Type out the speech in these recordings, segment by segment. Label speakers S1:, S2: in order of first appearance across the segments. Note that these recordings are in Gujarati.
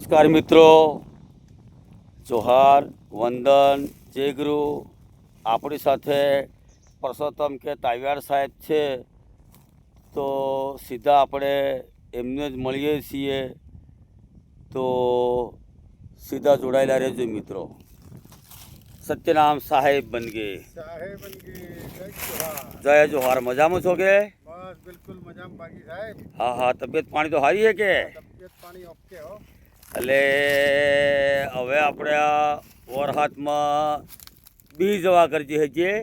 S1: નમસ્કાર મિત્રો, જોહાર, વંદન, જય ગુરુ. આપણી સાથે પરસોત્તમ કે તાવિયાડ સાહેબ છે, તો સીધા આપણે એમને જ મળીએ છીએ. તો સીધા જોડાયેલા રહેજો મિત્રો. સત્યનામ સાહેબ બનગે. જય જોહાર. મજામાં છો કે?
S2: બસ બિલકુલ મજામાં બાકી સાહેબ.
S1: હા હા, તબિયત પાણી તો સારી છે કે?
S2: તબિયત પાણી ઓકે હો.
S1: એટલે હવે આપણે આ વરસાદમાં બીજ જવા કરજે હજી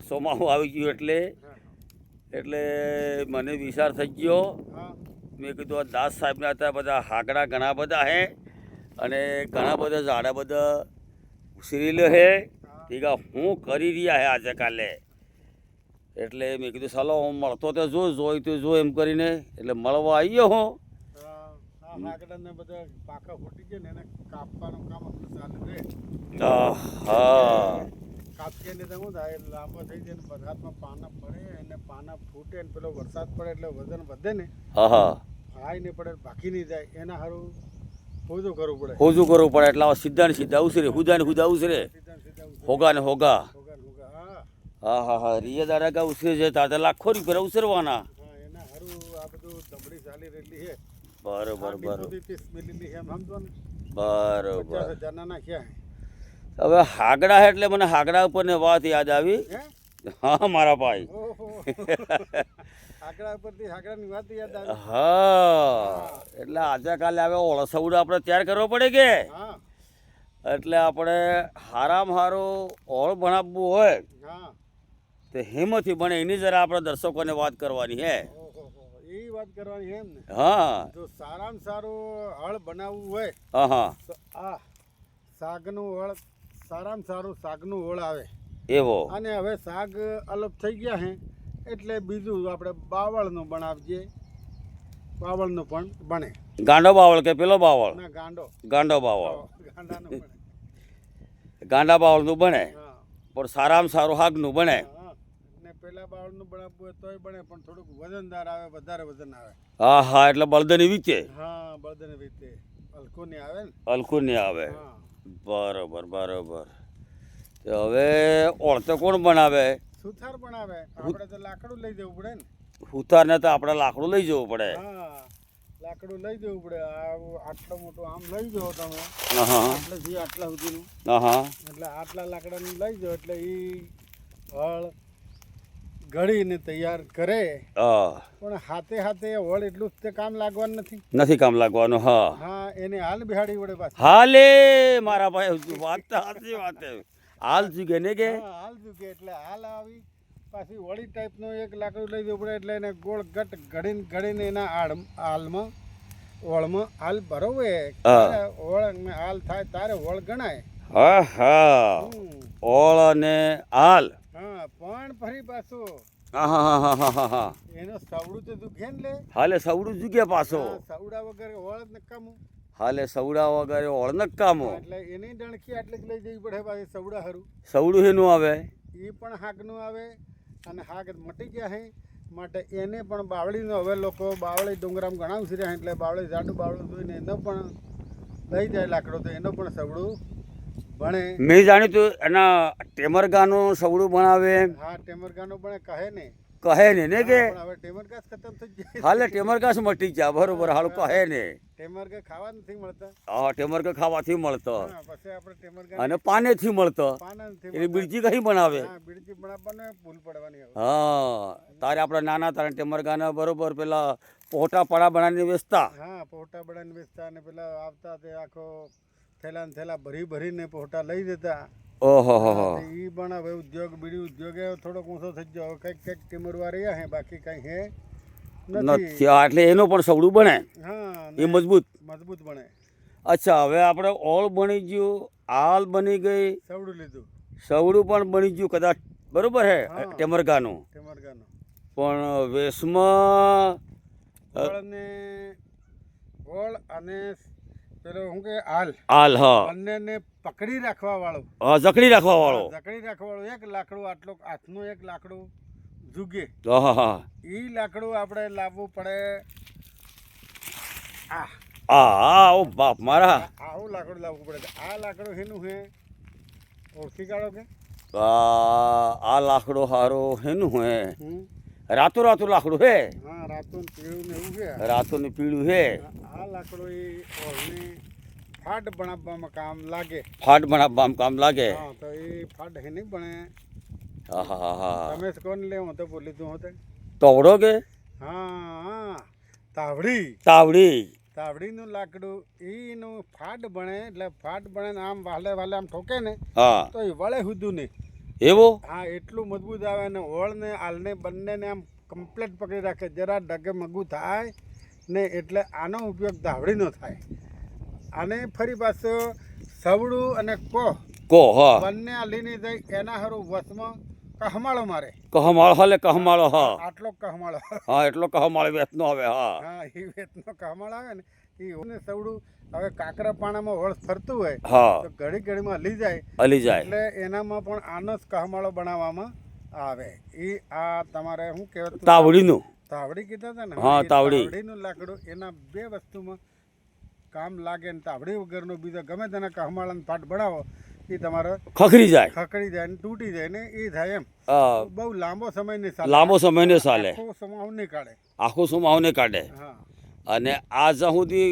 S1: ચોમાસું આવી ગયું એટલે મને વિચાર થઈ ગયો. મેં કીધું આ દાસ સાહેબના હતા બધા હાકડા ઘણા બધા હે અને ઘણા બધા ઝાડા બધા ઉછરેલા હે. ઠીક હું કરી રહ્યા હે આજે કાલે. એટલે મેં કીધું ચાલો હું મળતો તો જોઈ તો જો એમ કરીને એટલે મળવા આવી ગયો હું.
S2: હાકડાને બધા પાકા ફૂટી ગયા ને એને કાપવાનું કામ આપણું ચાલુ રહે.
S1: હા,
S2: કાપીએ ને તો શું થાય, લાંબો થઈ જાય ને વરસાદમાં પાના પડે અને પાના ફૂટે ને પેલો વરસાદ પડે એટલે વજન વધે ને.
S1: હા,
S2: હાઈ નહીં પડે, બાકી નહીં જાય, એના સારું હોજું કરવું પડે.
S1: હોજું કરવું પડે એટલે સીધા ને સીધા ઉછરે, હુદા ને હુદા ઉછરે, હોગા ને હોગા. હા હા હા, રીએ દાડા કા ઉછરે છે તાર લાખો રૂપિયા ઉછરવાના.
S2: એના સારું આ બધું ધબડી ચાલી રહેલી છે.
S1: બરોબર બરોબર
S2: બરોબર.
S1: બરોબર. હવે હાગડા હે એટલે મને હાગડા ઉપર ને વાત યાદ આવી. હા મારા ભાઈ.
S2: હાકડા ઉપરથી હાકડાની વાત યાદ આવી.
S1: હા, એટલે આજે કાલે હવે ઓળસવડું આપણે તૈયાર કરવો પડે કે
S2: હા
S1: એટલે આપણે હારામાં હારું ઓળ બનાવવું હોય
S2: હા
S1: તો હેમથી બને એની જરા આપણે દર્શકોને વાત કરવાની હે.
S2: એ વાત કરવાની એમ ને.
S1: હા
S2: જો સારામાં સારું હળ બનાવવું હોય
S1: હા હા
S2: તો આ શાકનું હળ સારામાં સારું શાકનું હળ આવે.
S1: એવો.
S2: અને હવે શાક અલગ થઈ ગયા હે એટલે બીજું આપણે બાવળનું બનાવજે. બાવળનું પણ બને.
S1: ગાંડો બાવળ કે પેલો બાવળ?
S2: ના ગાંડો.
S1: ગાંડો બાવળ.
S2: ગાંડાનું બને.
S1: ગાંડા બાવળનું બને
S2: હા
S1: પણ સારામાં સારું હાગનું બને.
S2: હા. ને પેલા બાવળનું બનાવવું હોય તોય બને પણ થોડુંક વજનદાર આવે, વધારે વજન આવે.
S1: હા હા, એટલે બળદની વીચે
S2: હા બળદને રીતે હલકું નહીં આવે ને.
S1: હલકું નહીં આવે.
S2: હા
S1: બરોબર બરોબર. તો હવે ઓળતો કોણ બનાવે?
S2: સુથાર પણ આવે. આપણે તો લાકડું લઈ જવું પડે ને.
S1: ઉતારને તો આપણે લાકડું લઈ જવું પડે.
S2: હા લાકડું લઈ જવું પડે. આટલો મોટો આમ લઈ જાઓ તમે,
S1: હા
S2: આટલેથી આટલા સુધીનું,
S1: હા
S2: એટલે આટલા લાકડાનું લઈ જાઓ એટલે એ હળ ઘડીને તૈયાર કરે.
S1: હા,
S2: પણ હાથે હાથે હળ એટલું જ તે કામ લાગવાનું નથી.
S1: નથી કામ લાગવાનું. હા
S2: હા એને હાલ બિહાડી વડે પાછી.
S1: હાલે મારા ભાઈ, વાત તો સાચી વાત છે. હાલ ચૂકે ને કે
S2: હા હાલ ચૂકે એટલે હાલ આવી પાછી વળી ટાઈપનું એક લાકડું લઈ જવું પડે એટલે એને ગોળ ગટ ઘડીને એના હાલમાં ઓળમાં હાલ ભરવે. ઓળ હાલ થાય તારે ઓળ ગણાય.
S1: હા હા, ઓળ અને હાલ.
S2: હા પણ ફરી પાછું
S1: હા હા હા હા હા હા,
S2: એનો સવડું તો દુખે ને લે.
S1: હાલે સવડું જુગે પાછો.
S2: સવડા વગર ઓળ જ નકામું.
S1: હાલે સવડા વગર ઓળ નકામો.
S2: એટલે એની ડણકી આટલી લઈ જવી પડે પાછી સવડા હારું.
S1: સવડું એનું આવે.
S2: એ પણ હાકનું આવે અને હાક મટી ગયા હે માટે એને પણ બાવળીનો હવે લોકો બાવળી ડુંગરામાં ઘણા ઉછર્યા એટલે બાવળી જાડું બાવળું જોઈને એનો પણ લઈ જાય લાકડો તો એનો પણ સવડું ભણે.
S1: મેં જાણ્યું તું એના ટેમરગાનું સવડું બનાવે.
S2: હા ટેમરગાનું પણ કહે ને.
S1: કહે ને કે
S2: હવે ટેમરગાસ ખતમ થઈ જાય.
S1: હાલે ટેમરગાસ મટી જાય. બરોબર. હાલ કહે ને.
S2: ટેમરગા ખાવા નથી મળતા.
S1: હા, ટેમરગા ખાવાથી મળતો
S2: પછી આપણે ટેમરગા
S1: અને પાનેથી મળતો.
S2: પાના નથી
S1: એની બીડજી કઈ બનાવે.
S2: હા બીડજી બનાવવાનો ભૂલ પડવાની.
S1: હા, તારે આપણે નાના તારે ટેમરગાના બરોબર પેલા પોટા પડા બનાવીને વેચતા.
S2: હા પોટા બનાવીને વેચતા અને પેલા આવતા તે આખો થેલા ને થેલા ભરીને પોટા લઈ જતા.
S1: ઓહો હો.
S2: એ પણ હવે ઉદ્યોગ બીડી ઉદ્યોગ થોડોક ઊંચો થઈ ગયો. કંઈક ટીમરવા રહ્યા હે, બાકી કંઈ હે નથી.
S1: એટલે એનું પણ સવડું બને.
S2: હા
S1: એ મજબૂત
S2: બને.
S1: અચ્છા, હવે આપણે ઓળ બની ગયું, હાલ બની ગઈ,
S2: સવડું લીધું,
S1: સવડું પણ બની ગયું કદાચ. બરોબર હે ટેમરગાનું. પણ વેશમાં
S2: ગોળ અને પેલો શું કે હાલ
S1: હા
S2: બંનેને પકડી રાખવા વાળો.
S1: હા, જકડી રાખવા વાળો.
S2: એક લાકડું આટલું હાથનું એક લાકડું જુગે.
S1: હા હા,
S2: એ લાકડું આપણે લાવવું પડે. આ
S1: ઓ બાપ મારા
S2: આવું લાકડું લાવવું પડે આ લાકડું એનું હે ઓળખી કાઢો કે
S1: આ લાકડો હારો હેનું હે
S2: હમ
S1: રાતો રાતો લાકડું હે
S2: હા રાતું પીળું ને એવું છે
S1: રાતો ને પીળું હે
S2: આ લાકડું એ ઓળને ફાટ બનાવવામાં કામ લાગે
S1: ફાટ બનાવવામાં કામ લાગે
S2: હા તો એ ફાટ હે નહીં બને
S1: હા હા હા
S2: તમે કોણ લે હું તો બોલી દઉં હોતે
S1: તોવડો કે
S2: હા તાવડી તાવડીનું લાકડું એનું ફાટ બને એટલે ફાટ બને ને આમ વાલે વાલે આમ ઠોકે ને
S1: હા
S2: તો એ વળે સુધી નહીં
S1: એવો
S2: હા એટલું મજબૂત આવે ને ઓળ ને આલને બંનેને આમ કમ્પ્લીટ પકડી રાખે જરા ડગે મગું થાય ને એટલે આનો ઉપયોગ તાવડીનો થાય અને ફરી પાછો સવડું અને
S1: કો હા
S2: બંને આ લીની જાય એના હારું વસમાં કહમાળો મારે
S1: કહમાળો હલે કહમાળો હા
S2: આટલો કહમાળો
S1: હા એટલો કહમાળો વેચનો આવે હા
S2: હા એ વેતનો કહમાળો આવે ને એ ને સવડું હવે કાકરા પાણામાં હોળ ફરતું હોય
S1: હા
S2: તો ઘડી ઘડીમાં હલી જાય
S1: હલી જાય
S2: એટલે એનામાં પણ આનો જ કહમાળો બનાવવામાં આવે એ આ તમારે શું કહેવાય
S1: તાવડીનું
S2: તાવડી કીધા હતા ને
S1: હા,
S2: એ
S1: તાવડી.
S2: તાવડીનું લાકડું એના બે વસ્તુમાં કામ લાગે ને તાવડી વગરનો બીજો ગમે તેના કહમાળાનો પાટ બનાવો એ તમારે
S1: ખખરી જાય
S2: ખકડી જાય ને તૂટી જાય ને એ થાય એમ
S1: હા,
S2: બહુ લાંબો સમય નહીં ચાલે
S1: લાંબો સમય ને ચાલે
S2: આખો સમાવ નહીં કાઢે
S1: આખું સુમાવને કાઢે
S2: હા
S1: અને આ જ્યાં સુધી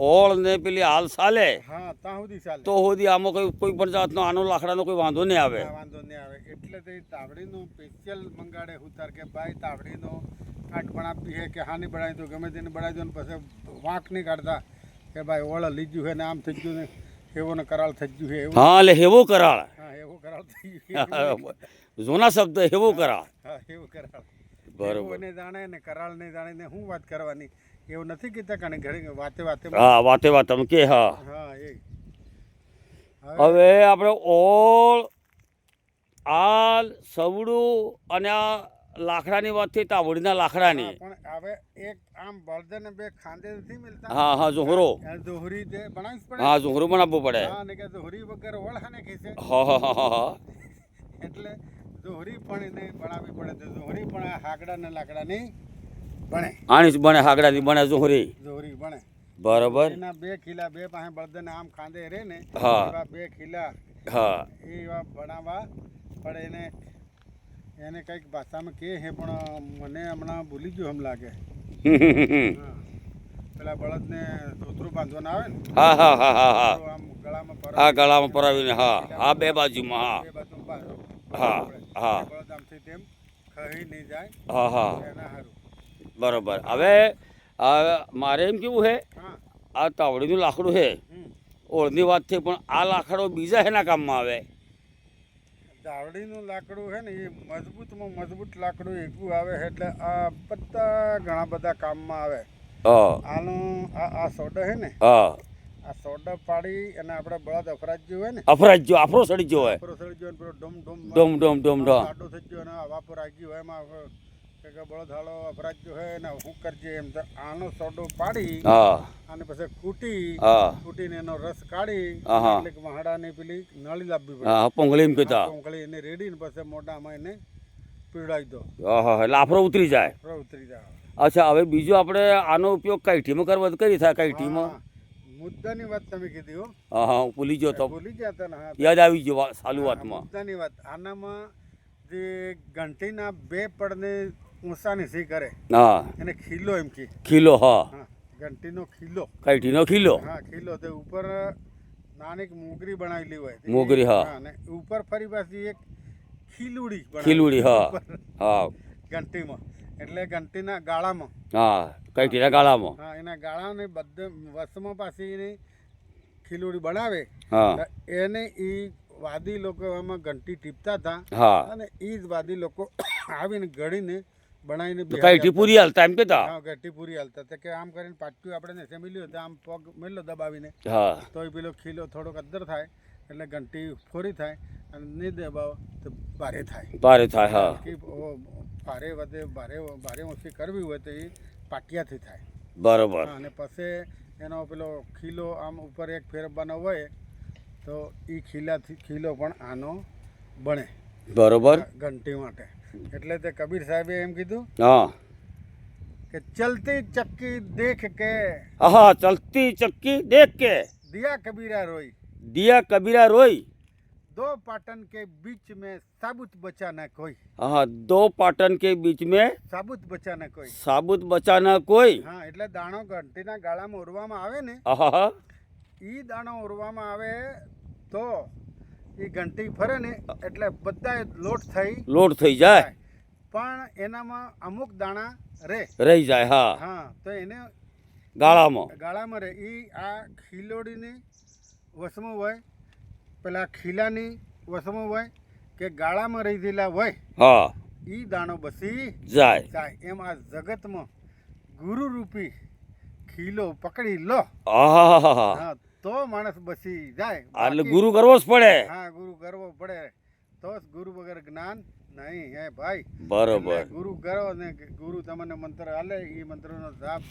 S1: ઓળ ને પેલી હાલ ચાલે
S2: હા ત્યાં સુધી ચાલે
S1: તો સુધી આમાં કોઈ પણ જાતનો આનો લાકડાનો કોઈ વાંધો નહીં આવે
S2: ના, વાંધો નહીં આવે એટલે તે તાવડીનું સ્પેશિયલ મંગાડે ઉતાર કે ભાઈ તાવડીનો કાટ બનાવી છે કે હાની બનાવી તો ગમે તેને બનાવી દો ને પછી વાંક નહીં કાઢતા કે ભાઈ ઓળ લીધું છે ને આમ થઈ ગયું ને એવો ને કરાળ થઈ ગયું છે એવું
S1: હા એટલે હેવો કરાળ
S2: હા એવો કરાળ થઈ ગયું
S1: જૂના શબ્દ હેવો કરાળ
S2: હા એવું કરાળ
S1: બરોબર
S2: ને જાણે ને કરાળ ને જાણે ને શું વાત કરવાની એવું નથી કીધા કારણ ઘડી વાતે વાતે
S1: હા વાતે વાત તમે કે હા
S2: હા એ
S1: હવે આપણે ઓળ આલ સવડું અને આ લાકડાની વાત થઈ તાવડીના લાકડાની
S2: પણ હવે એક આમ બળદને બે ખાંદે નથી મિલતા
S1: હા હા જોહરો
S2: આ દોહરી તે બનાવીશ પડે
S1: હા જોહરો બનાવવો પડે
S2: હા ને કે દોહરી વગર ઓળખાને ખેંચે
S1: હા હા હા હા
S2: એટલે દોહરી પણ એને બનાવવી પડે તો દોહરી પણ આ હાકડા ને લાકડા ની બને
S1: આની જ બને હાકડાની બને જોહરી
S2: દોહરી બને
S1: બરોબર
S2: એના બે ખીલા બે પાસે બળદને આમ ખાંદે રે ને
S1: હા.
S2: એવા બે ખીલા
S1: હા
S2: એવા બનાવવા પડે એને એને કંઈક ભાષામાં કહે છે પણ મને હમણાં ભૂલી ગયું એમ લાગે હા પેલા બળદને ધોતરું બાંધવાના આવે ને
S1: હા હા હા હા હા
S2: તો આમ ગળામાં
S1: આ ગળામાં પરાવીને હા હા બે બાજુમાં હા
S2: બે બાજુ બાંધો
S1: હા હા
S2: બળદ આમથી તેમ ખહી નહીં જાય
S1: હા હા
S2: એના હારું
S1: બરોબર હવે મારે એમ કેવું છે
S2: હા
S1: આ તાવડીનું લાકડું છે ઓળની વાત છે પણ આ લાકડો બીજા એના કામમાં આવે
S2: દાવડીનું લાકડું છે ને એ મજબૂતમાં મજબૂત લાકડું એકું આવે છે એટલે આ બધા ઘણા બધા કામમાં આવે
S1: હા
S2: આનો આ સોડો છે ને
S1: હા
S2: આ સોડો પાડી અને આપણે બળદ અફરાજ્યું હોય ને
S1: અફરાજ્યો આફરો સડી ગયો હોય
S2: આપણો સળી ગયો ને પેલો dome dome
S1: dome dome dome dome
S2: આડો થઈ ગયો અને હવા પર આવી ગયું હોય એમાં કે બળદ હાલો અફરાજ્યો હોય ને શું કરજે એમ તો આનો સોડો પાડી
S1: હા
S2: અને પછી કૂટી
S1: હા
S2: કૂટીને એનો રસ કાઢી
S1: આહા.
S2: એટલે મહાડાની પેલી નળી લાવવી પડે
S1: હા પોંગળી એમ કહેતા
S2: કોંકળી એને રેડીને પછી મોઢામાં એને પીવડાવી દો
S1: હા એટલે આફરો ઉતરી જાય
S2: આપણે ઉતરી જાય
S1: અચ્છા હવે બીજું આપણે આનો ઉપયોગ કઈઠીમાં કરવા તો કઈ થાય કઈઠીમાં
S2: હા, મુદ્દાની વાત તમે કીધી હો
S1: હા હા હું ભૂલી ગયો તો
S2: ભૂલી ગયા હતા ને હા
S1: યાદ આવી ગયો સાલું વાતમાં
S2: મુદ્દાની વાત આનામાં જે ઘંટીના બે પડને ઊંચાની સી કરે
S1: હા
S2: એને ખીલો એમ કે
S1: ખીલો હા
S2: હા ઘંટીનો ખીલો
S1: કઈઠીનો ખીલો
S2: હા ખીલો તે ઉપર નાની મોગરી બનાવેલી હોય
S1: મોગરી, હા.
S2: અને ઉપર ફરી પાછી એક ખીલુડી બનાવેલી
S1: ખીલુડી હા
S2: ઉપર
S1: હા
S2: ઘંટીમાં એટલે ઘંટીના ગાળામાં
S1: હા કઈઠીના ગાળામાં
S2: હા એના ગાળાને બધે વસમાં પાછી એની ખીલુડી બનાવે
S1: હા
S2: તો એને એ વાદી લોકો એમાં ઘંટી ટીપતા હતા
S1: હા
S2: અને એ જ વાદી લોકો આવીને ઘડીને બનાવીને
S1: તો કઈઠી પૂરી હાલતા એમ કહેતા
S2: હા ઘંટી પૂરી હાલતા તો કે આમ કરીને પાટિયું આપણે ને સેમિલ્યું તો આમ પગ મેલો દબાવીને
S1: હા
S2: તો એ પેલો ખીલો થોડોક અદ્દર થાય એટલે ઘંટી ફોરી થાય અને નહીં દબાવો તો ભારે થાય
S1: ભારે થાય હા
S2: કે ભારે વધે ભારે ભારે ઓછી કરવી હોય તો એ પાટિયાથી થાય
S1: બરોબર
S2: હા, અને પછી એનો પેલો ખીલો આમ ઉપર એક ફેરવવાનો હોય તો એ ખીલો પણ આનો બને
S1: બરોબર
S2: ઘંટી માટે એટલે તે કબીર સાહેબે એમ કીધું
S1: હા
S2: કે ચલતી ચક્કી દેખ કે
S1: હા ચલતી ચક્કી દેખ કે
S2: દિયા કબીરા રોઈ,
S1: દિયા કબીરા રોઈ,
S2: दो पाटन के बीच में साबुत बचा न कोई,
S1: हाँ दो पाटन के बीच में
S2: साबुत बचा न कोई।
S1: साबुत बचा न कोई।
S2: હા એટલે દાણો ઘંટીના ગાળામાં ઓરવામાં આવે ને,
S1: હા
S2: એ દાણો ઓરવામાં આવે તો એ ઘંટી ફરે ને એટલે બધા લોટ
S1: થઈ જાય
S2: પણ એનામાં અમુક દાણા
S1: રહી જાય, હા
S2: હા તો એને
S1: ગાળામાં
S2: રહે એ આ ખીલોડીની વસમાં હોય, પેલા ખીલાની વસમાં હોય કે ગાળામાં રહી ગયેલા હોય,
S1: હા
S2: એ દાણો બસી
S1: જાય।
S2: એમ આ જગતમાં ગુરુ રૂપી ખીલો પકડી લો,
S1: હા
S2: હા તો માણસ બસી જાય।
S1: એટલે ગુરુ કરવો જ પડે।
S2: હા ગુરુ કરવો પડે, તો જ ગુરુ વગર જ્ઞાન નહીં હે ભાઈ।
S1: બરોબર।
S2: એટલે ગુરુ કરો ને ગુરુ તમને મંત્ર હાલે એ મંત્રનો જાપ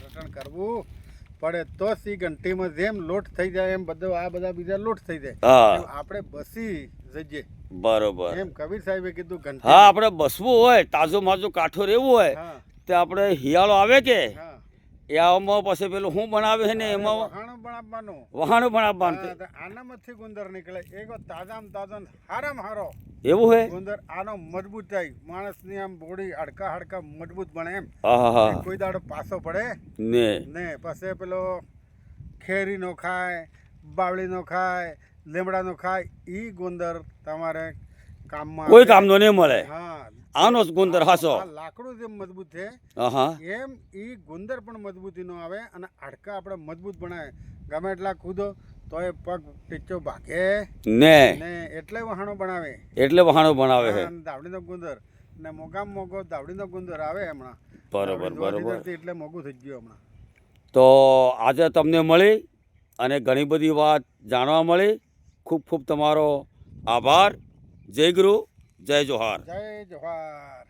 S2: રટણ કરવું પડે તો જ એ ઘંટીમાં જેમ લોટ થઈ જાય એમ બધો આ બધા બીજા લોટ થઈ જાય, એમ આપણે બસી જઈએ।
S1: બરોબર।
S2: એમ કબીર સાહેબે કીધું ઘંટી,
S1: હા આપણે બસવું હોય, તાજો માજો કાઠો રહેવું હોય
S2: હા
S1: તે આપણે હિયાળો આવે કે
S2: હા
S1: એમાં પછી પેલું શું બનાવે છે ને એમાં
S2: વહાણું બનાવવાનું,
S1: વહાણું બનાવવાનું,
S2: હા, તો આનામાંથી ગુંદર નીકળે એક તાજામાં તાજો ને હારામાં હારો
S1: એવું હે
S2: ગુંદર આનો મજબૂત થાય, માણસની આમ બોડી હાડકા મજબૂત બને એમ,
S1: હા
S2: કોઈ દાડો પાસો પડે
S1: ને
S2: ને પછી પેલો ખેરીનો ખાય, બાવળીનો ખાય, લીમડાનો ખાય, ઈ ગુંદર તમારે કામમાં
S1: કોઈ કામનો નહીં મળે,
S2: હા
S1: આનો જ ગુંદર હાસો।
S2: આ લાકડું જેમ મજબૂત છે
S1: હા
S2: એમ ઈ ગુંદર પણ મજબૂતીનો આવે અને હાડકા આપણે મજબૂત બનાવે, ગમે એટલા કૂદો તોય પગ ટીચો ભાગે
S1: ને
S2: ને એટલે વહાણો બનાવે,
S1: એટલે વહાણો બનાવે છે।
S2: અને દાવડીનો ગુંદર ને મોગામાં મોગો દાવડીનો ગુંદર આવે હમણાં,
S1: બરોબર બરોબર।
S2: એટલે મોગું થઈ ગયું હમણાં।
S1: તો આજે તમને મળી અને ઘણી બધી વાત જાણવા મળી, ખૂબ ખૂબ તમારો આભાર। જય ગુરુ, જય જોહાર।
S2: જય જોહાર।